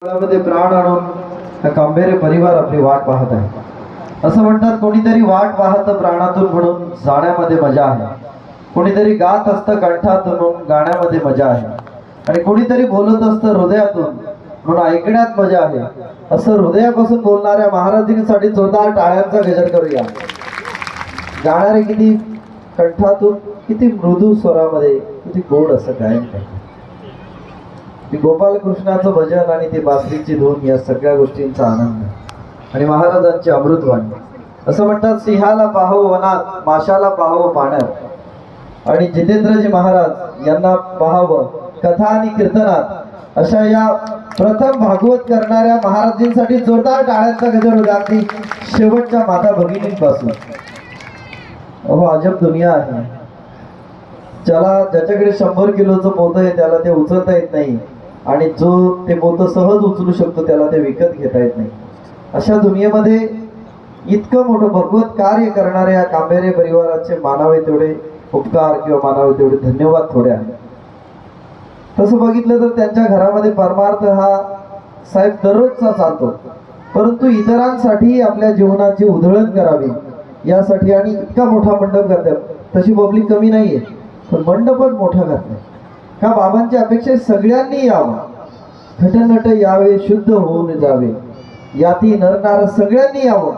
मध्ये प्राण आणून कांबेरे परिवार आपली वाट पाहत आहे. असं म्हणतात, कोणीतरी वाट पाहत प्राणातून म्हणून जाण्यामध्ये मजा आहे, कोणीतरी गात असतं कंठातून म्हणून गाण्यामध्ये मजा आहे, आणि कोणीतरी बोलत असतं हृदयातून म्हणून ऐकण्यात मजा आहे. असं हृदयापासून बोलणाऱ्या महाराजींसाठी जोरदार टाळ्यांचा गजर करूया. गाणारे किती कंठातून, किती मृदू स्वरामध्ये, किती गोड असं गायन करतात. गोपाल कृष्णाचं भजन आणि ती बासरीची धून, या सगळ्या गोष्टींचा आनंद आणि महाराजांची अमृतवाणी. असं म्हणतात, सिंहाला पाहावं वनात, माशाला पाहावं पाण्यात, आणि जितेंद्रजी महाराज यांना पाहावं कथा आणि कीर्तनात. अशा या प्रथम भागवत करणाऱ्या महाराजींसाठी जोरदार टाळ्यांचा गजर होता, अगदी शेवटच्या माता भगिनींपासून. अहो, अजब दुनिया आहे. ज्याच्याकडे 100 किलोचं पोतं आहे त्याला ते उचलता येत नाही, आणि जो ते पोतं सहज उचलू शकतो त्याला ते विकत घेता येत नाही. अशा दुनियेमध्ये इतकं मोठं भगवत कार्य करणाऱ्या कांबेरे परिवाराचे मानावे तेवढे उपकार किंवा मानावे तेवढे धन्यवाद थोडे आहेत. तसं बघितलं तर त्यांच्या घरामध्ये परमार्थ हा साहेब दररोजचा चालतो, परंतु इतरांसाठी आपल्या जीवनाची उधळण करावी यासाठी आणि इतका मोठा मंडप करतात. तशी पब्लिक कमी नाहीये, पण मंडपच मोठा घातलाय का बाबांची अपेक्षा सगळ्यांनी यावं, खटनट यावे, शुद्ध होऊन जावे, याती नरनार सगळ्यांनी यावं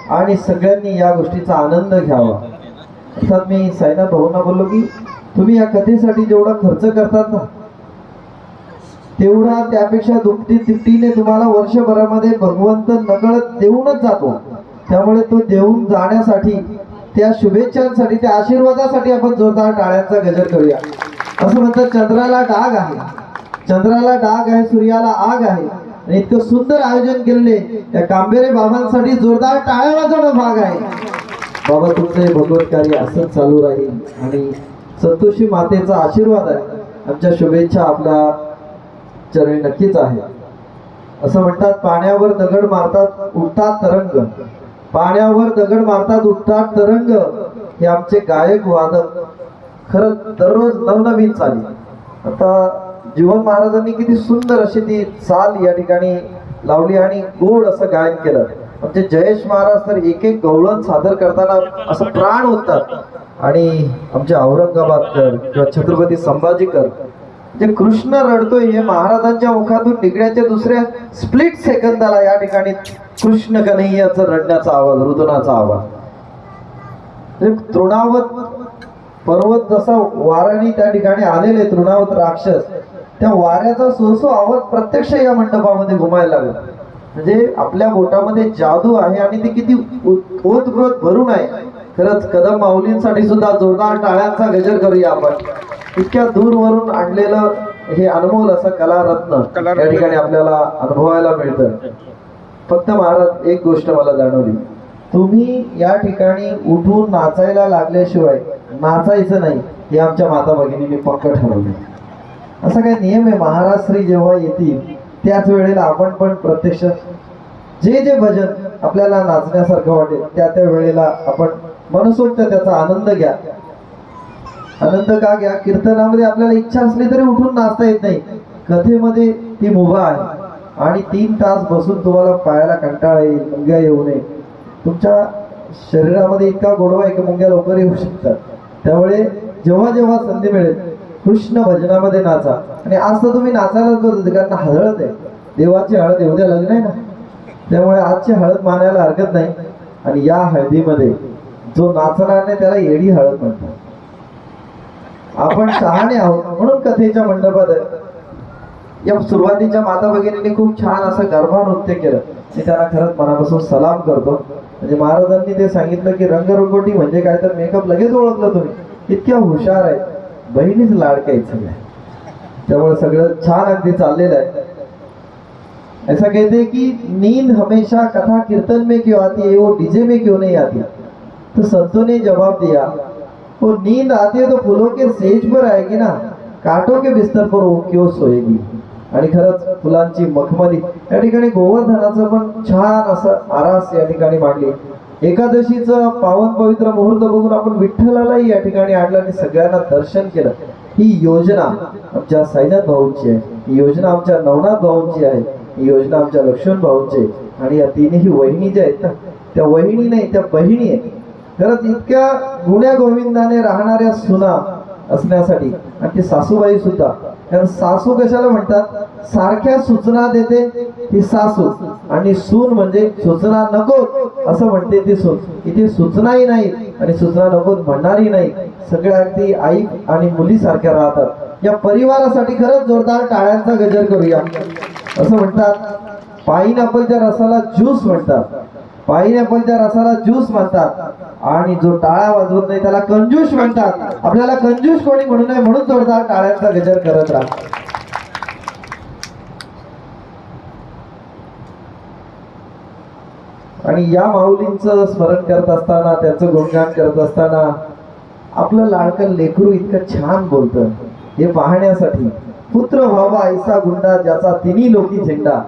आणि सगळ्यांनी या गोष्टीचा आनंद घ्यावा. अर्थात मी साईनाथ भाऊंना बोललो की तुम्ही या कथेसाठी जेवढा खर्च करतात ना, तेवढा त्यापेक्षा दुपटी तिपटीने तुम्हाला वर्षभरामध्ये भगवंत नकळत देऊनच जातो. त्यामुळे तो देऊन जाण्यासाठी, त्या शुभेच्छांसाठी, त्या आशीर्वादासाठी आपण जोरदार टाळ्यांचा गजर करूया. असं म्हणतात, चंद्राला डाग आहे, चंद्राला डाग आहे, सूर्याला आग आहे, आणि इतकं सुंदर आयोजन केलेले त्या कांबेरे बाबांसाठी जोरदार टाळ्या वाजवणं भाग आहे. बाबा, तुमचं हे भगवत कार्य असंच चालू राहील आणि संतोषी मातेचा आशीर्वाद आहे, आमच्या शुभेच्छा आपल्या चरणी नक्कीच आहे. असं म्हणतात, पाण्यावर दगड मारतात उठतात तरंग, पाण्यावर दगड मारतात उठतात तरंग, हे आमचे गायक वादक खरंच दररोज नवनवीन चाली. आता जीवन महाराजांनी किती सुंदर अशी ती चाल या ठिकाणी लावली आणि गोड असं गायन केलं. म्हणजे जयेश महाराज तर एक एक गवळण सादर करताना असं प्राण होतात, आणि आमचे औरंगाबादकर किंवा छत्रपती संभाजीकर, जे कृष्ण रडतोय हे महाराजांच्या मुखातून निघण्याच्या दुसऱ्या स्प्लिट सेकंदाला या ठिकाणी कृष्ण कन्हैयाचं रडण्याचा आवाज, रुदनाचा आवाज. तृणावत पर्वत जसा वाऱ्याने त्या ठिकाणी आलेले तृणावत राक्षस, त्या वाऱ्याचा सोसो आवाज प्रत्यक्ष या मंडपामध्ये घुमायला लागला. म्हणजे आपल्या बोटामध्ये जादू आहे आणि ते किती ओतप्रोत भरून आहे. खरंच कदम माऊलींसाठी सुद्धा जोरदार टाळ्यांचा गजर करूया आपण. इतक्या दूरवरून आणलेलं हे अनमोल असं कलारत्न या ठिकाणी आपल्याला अनुभवायला मिळतं. फक्त महाराज एक गोष्ट मला जाणवली, तुम्ही या ठिकाणी उठून नाचायला लागल्याशिवाय नाचायचं नाही, हे आमच्या माता भगिनींनी पक्क ठरवले. असा काही नियम आहे, महाराज श्री जेव्हा येतील त्याच वेळेला आपण पण प्रत्यक्ष जे जे भजन आपल्याला नाचण्यासारखं वाटेल त्या वेळेला आपण मनसोक्त त्याचा आनंद घ्या. आनंद का घ्या? कीर्तनामध्ये आपल्याला इच्छा असली तरी उठून नाचता येत नाही, कथेमध्ये ती मुभा आहे आणि 3 तास बसून तुम्हाला पायाला कंटाळा येईल, मुंग्या येऊ नये. तुमच्या शरीरामध्ये इतका गोडवा आहे की मुंग्या लवकर येऊ शकतात. त्यामुळे जेव्हा जेव्हा संधी मिळेल कृष्ण भजनामध्ये नाचा. आणि आज तर तुम्ही नाचायलाच बघतो, कारण हळद आहे, देवाची हळद, उद्या लग्न आहे ना, त्यामुळे आजची हळद मानायला हरकत नाही. आणि या हळदीमध्ये जो नाचणार नाही त्याला येडी हळद म्हणतात. आपण शहाणे आहोत म्हणून कथेच्या मंडपात या सुरुवातीच्या माता भगिनींनी खूप छान असं गरबा नृत्य केलं. मी त्यांना खरंच मनापासून सलाम करतो. म्हणजे महाराजांनी ते सांगितलं की रंगरंगोटी म्हणजे काय, तर मेकअप लगेच ओळखलं तुम्ही, इतक्या हुशार आहेत. बहिणीच लाडक्या आहेत सगळ्या, त्यामुळे सगळं छान अगदी चाललेलं आहे. ऐसा कहते हैं कि नींद हमेशा कथा कीर्तन में क्यों आती है, वो डीजे में क्यों नहीं आती. तो संतों ने जवाब दिया, वो नींद आती है तो फूलों के सेज पर आएगी ना, कांटों के बिस्तर पर वो क्यों सोएगी. आणि खरंच फुलांची मखमली या ठिकाणी गोवर्धनाचं पण छान असं आरास या ठिकाणी मांडली. एकादशीचं पावन पवित्र मुहूर्त बघून आपण विठ्ठलालाही या ठिकाणी आणलं आणि सगळ्यांना दर्शन केलं. ही योजना आमच्या साईनाथ भाऊंची आहे, ही योजना आमच्या नवनाथ भाऊंची आहे. ही योजना आमच्या लक्ष्मण भाऊंची आणि या तिन्ही वहिनी ज्या आहेत ना, त्या वहिनी नाही त्या बहिणी आहेत. खरंच इतक्या गुण्या गोविंदाने राहणाऱ्या सुना असण्यासाठी आणि ती सासूबाई सुद्धा, कारण सासू कशाला म्हणतात, सारख्या सूचना देते ती सासू, आणि सून म्हणजे सूचना नको असं म्हणते ती सून. इथे सूचनाही नाही आणि सूचना नको म्हणणारी नाही, सगळ्या अगदी आई आणि मुली सारख्या राहतात. या परिवारासाठी खरंच जोरदार टाळ्यांचा गजर करूया. असं म्हणतात पाईनॅपलच्या रसाला ज्यूस म्हणतात, पाईनॅपलच्या रसाला ज्यूस म्हणतात, आणि जो टाळा वाजवत नाही त्याला कंजूस म्हणतात. आपल्याला कंजूस कोणी म्हणू नये म्हणून जोरदार टाळ्यांचा गजर करत राहा. आणि या माऊलींचं स्मरण करत असताना, त्यांचं गुणगान करत असताना आपलं लाडकं लेकरू इतकं छान बोलतं हे पाहण्यासाठी, पुत्र व्हावा ऐसा गुंडा ज्याचा तिन्ही लोकी झेंडा,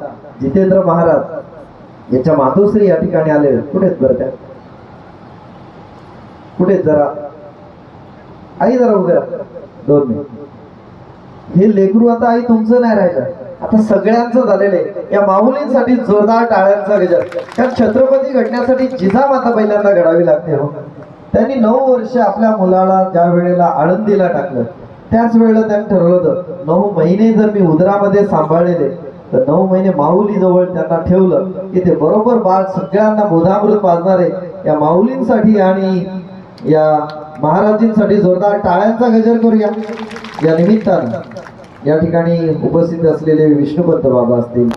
जितेंद्र महाराज याच्या मातोश्री या ठिकाणी आले. कुठेच बरं त्या, कुठेच जरा आई जरा उभे राहा 2 मिनिट. हे लेकरू आता आई तुमचं नाही राहिलं, आता सगळ्यांचं झालेलं आहे. या माऊलींसाठी जोरदार टाळ्यांचा गजर. कारण छत्रपती घडण्यासाठी जिजामाता पहिल्यांदा घडावी लागते हो. त्यांनी 9 वर्ष आपल्या मुलाला ज्या वेळेला आळंदीला टाकलं, त्याच वेळेला त्यांनी ठरवलं होतं 9 महिने जर मी उदरामध्ये सांभाळलेले तर 9 महिने माऊली जवळ त्यांना ठेवलं की ते बरोबर बाळ सगळ्यांना बोधामृत पाजणारे. या माऊलींसाठी आणि या महाराजींसाठी जोरदार टाळ्यांचा गजर करूया. या निमित्तानं या ठिकाणी उपस्थित असलेले विष्णुपंत बाबा असतील,